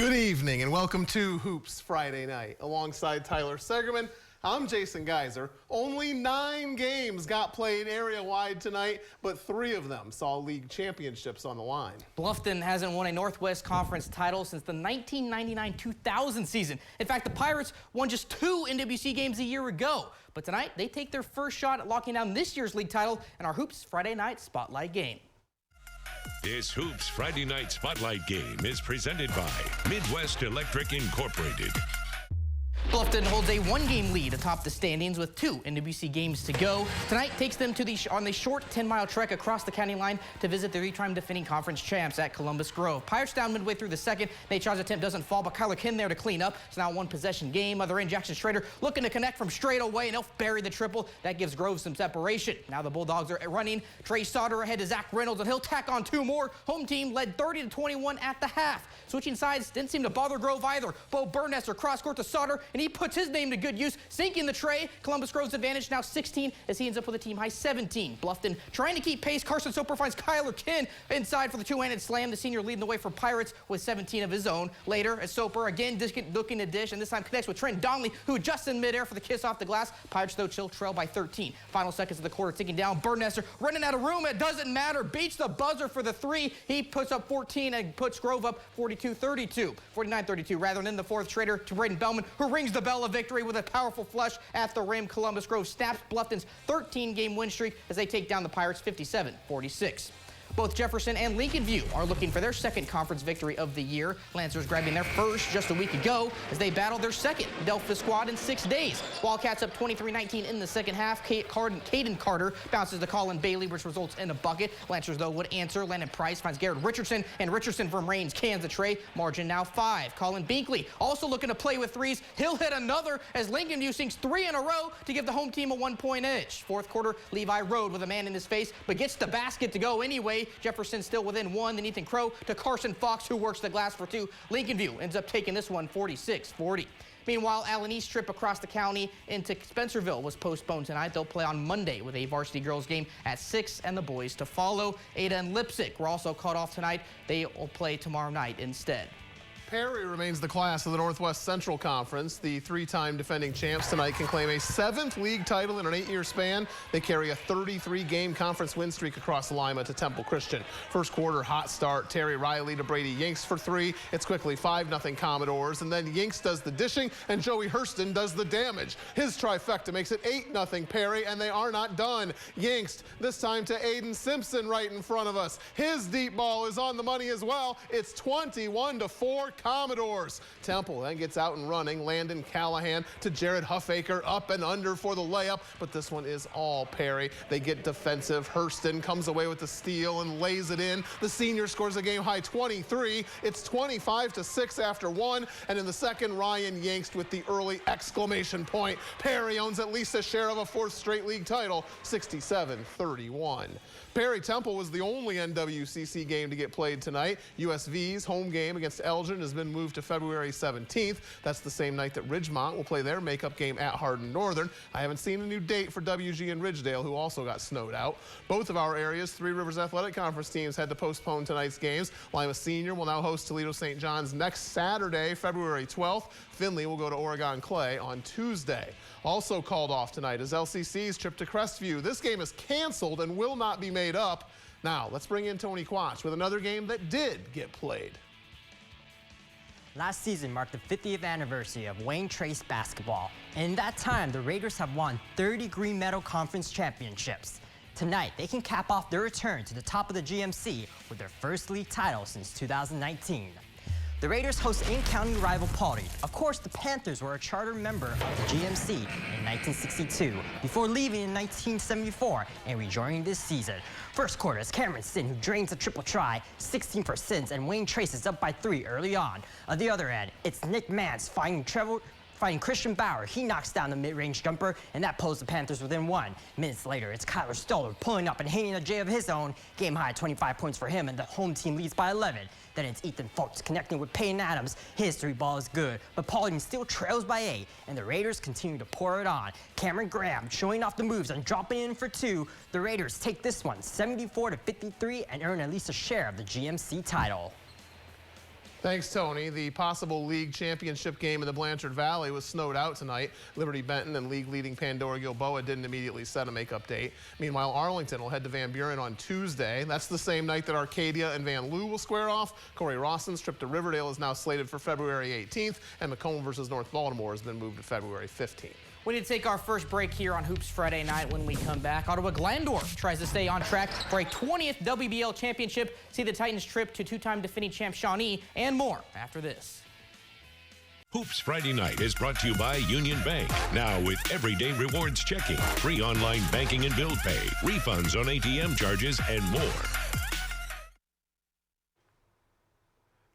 Good evening and welcome to Hoops Friday Night. Alongside Tyler Segerman, I'm Jason Geiser. Only 9 games got played area-wide tonight, but 3 of them saw league championships on the line. Bluffton hasn't won a Northwest Conference title since the 1999-2000 season. In fact, the Pirates won just 2 NWC games a year ago. But tonight, they take their first shot at locking down this year's league title in our Hoops Friday Night Spotlight game. This Hoops Friday Night Spotlight game is presented by Midwest Electric Incorporated. Bluffton holds a 1-game lead atop the standings with 2 NWC games to go. Tonight takes them to on the short 10-mile trek across the county line to visit the 3-time defending conference champs at Columbus Grove. Pirates down midway through the second. Nate Shaw's attempt doesn't fall, but Kyler Kin there to clean up. It's now a 1-possession game. Other end, Jackson Schrader looking to connect from straight away, and he'll bury the triple. That gives Grove some separation. Now the Bulldogs are running. Trey Sauter ahead to Zach Reynolds, and he'll tack on 2 more. Home team led 30-21 at the half. Switching sides didn't seem to bother Grove either. Bo Burnester cross court to Sauter, and he puts his name to good use, sinking the tray. Columbus Grove's advantage now 16 as he ends up with a team high 17. Bluffton trying to keep pace. Carson Soper finds Kyler Kin inside for the 2-handed slam. The senior leading the way for Pirates with 17 of his own. Later, as Soper again looking to dish, and this time connects with Trent Donnelly, who adjusts in midair for the kiss off the glass. Pirates, though, trail by 13. Final seconds of the quarter ticking down. Burnester running out of room. It doesn't matter. Beats the buzzer for the 3. He puts up 14 and puts Grove up 42-32. 49-32 rather than the fourth. Schrader to Braden Bellman, who rings the bell of victory with a powerful flush at the rim. Columbus Grove snaps Bluffton's 13-game win streak as they take down the Pirates 57-46. Both Jefferson and Lincolnview are looking for their second conference victory of the year. Lancers grabbing their first just a week ago as they battle their second Delphus squad in 6 days. Wildcats up 23-19 in the second half. Caden Carter bounces to Colin Bailey, which results in a bucket. Lancers, though, would answer. Landon Price finds Garrett Richardson, and Richardson from Rains cans the tray. Margin now 5. Colin Binkley also looking to play with threes. He'll hit another as Lincolnview sinks 3 in a row to give the home team a 1-point edge. Fourth quarter, Levi Rode with a man in his face, but gets the basket to go anyway. Jefferson still within 1. Then Ethan Crow to Carson Fox, who works the glass for 2. Lincolnview ends up taking this one 46-40. Meanwhile, Allen East trip across the county into Spencerville was postponed tonight. They'll play on Monday with a varsity girls game at 6 and the boys to follow. Ada and Lipsick were also cut off tonight. They will play tomorrow night instead. Perry remains the class of the Northwest Central Conference. The 3-time defending champs tonight can claim a 7th league title in an 8-year span. They carry a 33-game conference win streak across Lima to Temple Christian. First quarter, hot start. Terry Riley to Brady Yinks for 3. It's quickly 5-0 Commodores, and then Yinks does the dishing, and Joey Hurston does the damage. His trifecta makes it 8-0 Perry, and they are not done. Yinks, this time to Aiden Simpson right in front of us. His deep ball is on the money as well. It's 21-4 Commodores. Temple then gets out and running. Landon Callahan to Jared Huffaker, up and under for the layup, but this one is all Perry. They get defensive. Hurston comes away with the steal and lays it in. The senior scores a game-high 23. It's 25-6 after 1, and in the second, Ryan Yinks with the early exclamation point. Perry owns at least a share of a 4th straight league title, 67-31. Perry Temple was the only NWCC game to get played tonight. USV's home game against Elgin has been moved to February 17th. That's the same night that Ridgemont will play their makeup game at Hardin Northern. I haven't seen a new date for WG and Ridgedale, who also got snowed out. Both of our areas' Three Rivers Athletic Conference teams had to postpone tonight's games. Lima Senior will now host Toledo St. John's next Saturday, February 12th. Finley will go to Oregon Clay on Tuesday. Also called off tonight is LCC's trip to Crestview. This game is canceled and will not be made up. Now, let's bring in Tony Quach with another game that did get played. Last season marked the 50th anniversary of Wayne Trace basketball. And in that time, the Raiders have won 30 Green Meadow Conference championships. Tonight, they can cap off their return to the top of the GMC with their first league title since 2019. The Raiders host in-county rival Pauley. Of course, the Panthers were a charter member of the GMC in 1962, before leaving in 1974 and rejoining this season. First quarter is Cameron Sin, who drains a triple try, 16 for Sins, and Wayne Trace is up by 3 early on. On the other end, it's Nick Mance finding Christian Bauer. He knocks down the mid-range jumper, and that pulls the Panthers within 1. Minutes later, it's Kyler Stoller pulling up and hitting a J of his own. Game high 25 points for him, and the home team leads by 11. Then it's Ethan Fultz connecting with Peyton Adams. His 3-ball is good, but Paulding still trails by 8, and the Raiders continue to pour it on. Cameron Graham showing off the moves and dropping in for 2. The Raiders take this one 74-53 and earn at least a share of the GMC title. Thanks, Tony. The possible league championship game in the Blanchard Valley was snowed out tonight. Liberty Benton and league-leading Pandora Gilboa didn't immediately set a makeup date. Meanwhile, Arlington will head to Van Buren on Tuesday. That's the same night that Arcadia and Van Loo will square off. Corey Rawson's trip to Riverdale is now slated for February 18th, and Macomb versus North Baltimore has been moved to February 15th. We need to take our first break here on Hoops Friday night. When we come back, Ottawa Glandorf tries to stay on track for a 20th WBL championship. See the Titans' trip to two-time defending champ Shawnee and more after this. Hoops Friday night is brought to you by Union Bank. Now with everyday rewards checking, free online banking and bill pay, refunds on ATM charges, and more.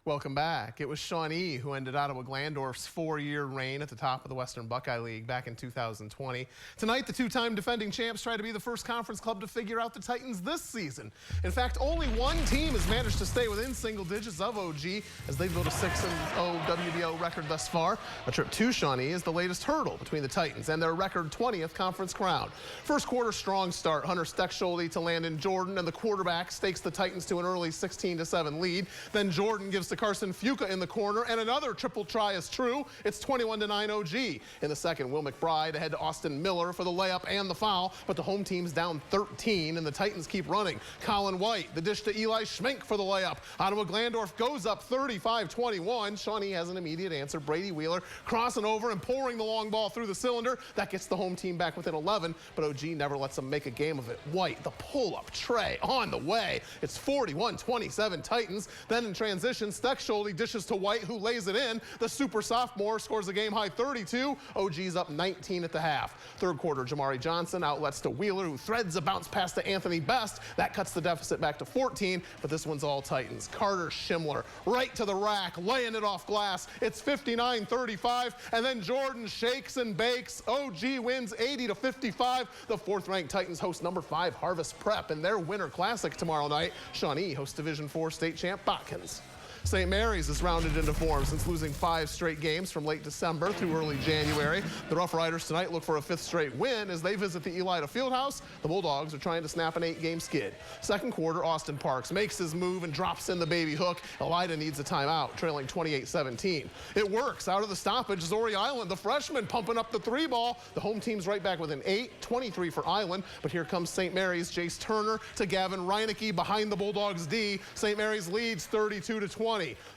Welcome back. It was Shawnee who ended Ottawa Glandorf's four-year reign at the top of the Western Buckeye League back in 2020. Tonight, the two-time defending champs try to be the first conference club to figure out the Titans this season. In fact, only one team has managed to stay within single digits of OG as they built a 6-0 WBO record thus far. A trip to Shawnee is the latest hurdle between the Titans and their record 20th conference crown. First quarter strong start, Hunter Steckschulte to Landon Jordan, and the quarterback stakes the Titans to an early 16-7 lead. Then Jordan gives to Carson Fuca in the corner, and another triple try is true. It's 21-9 OG. In the second, Will McBride ahead to Austin Miller for the layup and the foul, but the home team's down 13, and the Titans keep running. Colin White, the dish to Eli Schmink for the layup. Ottawa Glandorf goes up 35-21. Shawnee has an immediate answer. Brady Wheeler crossing over and pouring the long ball through the cylinder. That gets the home team back within 11, but OG never lets them make a game of it. White, the pull-up tray on the way. It's 41-27 Titans. Then in transition, Steckschulte dishes to White, who lays it in. The super sophomore scores a game-high 32. OG's up 19 at the half. Third quarter, Jamari Johnson outlets to Wheeler, who threads a bounce pass to Anthony Best. That cuts the deficit back to 14, but this one's all Titans. Carter Schimler right to the rack, laying it off glass. It's 59-35, and then Jordan shakes and bakes. OG wins 80-55. The fourth-ranked Titans host number 5 Harvest Prep in their Winter Classic tomorrow night. Shawnee hosts Division IV state champ Botkins. St. Mary's has rounded into form since losing 5 straight games from late December through early January. The Rough Riders tonight look for a 5th straight win as they visit the Elida Fieldhouse. The Bulldogs are trying to snap an 8-game skid. Second quarter, Austin Parks makes his move and drops in the baby hook. Elida needs a timeout, trailing 28-17. It works. Out of the stoppage, Zori Island, the freshman, pumping up the 3-ball. The home team's right back within 8, 23 for Island. But here comes St. Mary's Jace Turner to Gavin Reinecke behind the Bulldogs D. St. Mary's leads 32-20.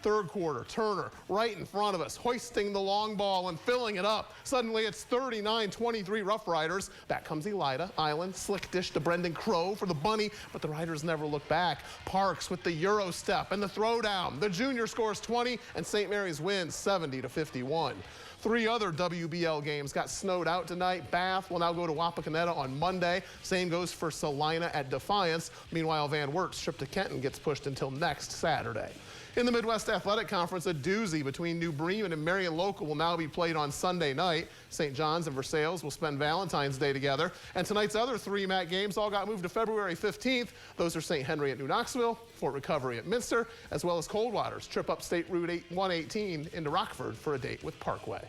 Third quarter, Turner right in front of us, hoisting the long ball and filling it up. Suddenly it's 39-23 Rough Riders. Back comes Elida. Island, slick dish to Brendan Crow for the bunny, but the Riders never look back. Parks with the Euro step and the throwdown. The junior scores 20, and St. Mary's wins 70-51. 3 other WBL games got snowed out tonight. Bath will now go to Wapakoneta on Monday. Same goes for Salina at Defiance. Meanwhile, Van Wert's trip to Kenton gets pushed until next Saturday. In the Midwest Athletic Conference, a doozy between New Bremen and Marion Local will now be played on Sunday night. St. John's and Versailles will spend Valentine's Day together. And tonight's other 3 MAC games all got moved to February 15th. Those are St. Henry at New Knoxville, Fort Recovery at Minster, as well as Coldwater's trip up State Route 118 into Rockford for a date with Parkway.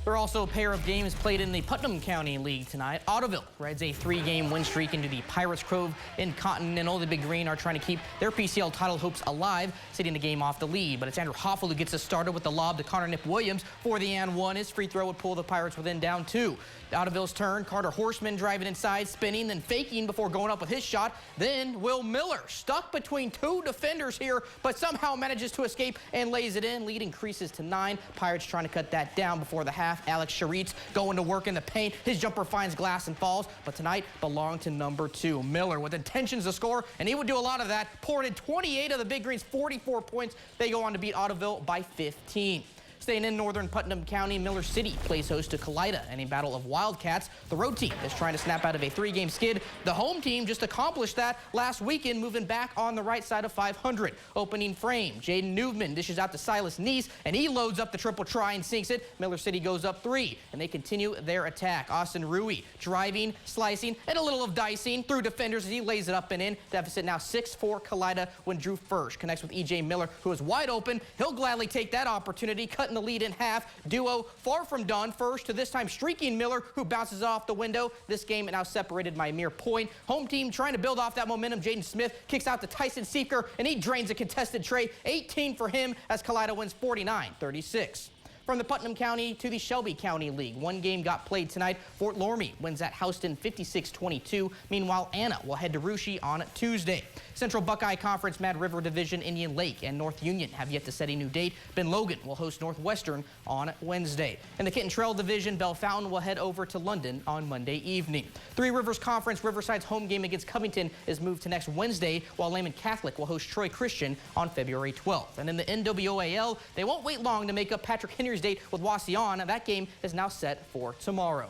There are also a pair of games played in the Putnam County League tonight. Autoville rides a 3-game win streak into the Pirates Cove in Continental. The Big Green are trying to keep their PCL title hopes alive, sitting the game off the lead. But it's Andrew Hoffel who gets us started with the lob to Connor Nip Williams for the and 1. His free throw would pull the Pirates within down 2. Autoville's turn, Carter Horseman driving inside, spinning, then faking before going up with his shot. Then Will Miller stuck between 2 defenders here, but somehow manages to escape and lays it in. Lead increases to 9. Pirates trying to cut that down before the half. Alex Charitz going to work in the paint. His jumper finds glass and falls, but tonight belonged to number 2. Miller with intentions to score, and he would do a lot of that. Poured in 28 of the Big Green's 44 points. They go on to beat Autoville by 15. Staying in northern Putnam County, Miller City plays host to Kaleida in a battle of Wildcats. The road team is trying to snap out of a 3-game skid. The home team just accomplished that last weekend, moving back on the right side of 500. Opening frame, Jaden Newman dishes out to Silas Neese, and he loads up the triple try and sinks it. Miller City goes up 3, and they continue their attack. Austin Rui driving, slicing, and a little of dicing through defenders as he lays it up and in. Deficit now 6 for Kaleida when Drew Furch connects with E.J. Miller, who is wide open. He'll gladly take that opportunity, cutting the the lead in half. Duo far from done. First to this time streaking Miller, who bounces off the window. This game now separated by a mere point. Home team trying to build off that momentum. Jaden Smith kicks out to Tyson Seeker, and he drains a contested tray. 18 for him as Kaleida wins 49-36. From the Putnam County to the Shelby County League, one game got played tonight. Fort Loramie wins at Houston 56-22. Meanwhile, Anna will head to Russia on Tuesday. Central Buckeye Conference Mad River Division, Indian Lake and North Union have yet to set a new date. Ben Logan will host Northwestern on Wednesday. In the Kitten Trail Division, Bell Fountain will head over to London on Monday evening. Three Rivers Conference, Riverside's home game against Covington is moved to next Wednesday, while Lehman Catholic will host Troy Christian on February 12th. And in the NWOAL, they won't wait long to make up Patrick Henry's date with Wauseon. That game is now set for tomorrow.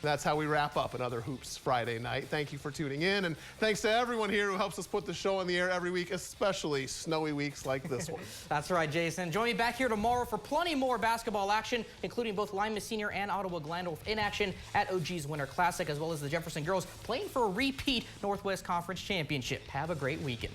That's how we wrap up another Hoops Friday night. Thank you for tuning in, and thanks to everyone here who helps us put the show on the air every week, especially snowy weeks like this one. That's right, Jason. Join me back here tomorrow for plenty more basketball action, including both Lima Senior and Ottawa Glandorf in action at OG's Winter Classic, as well as the Jefferson girls playing for a repeat Northwest Conference Championship. Have a great weekend.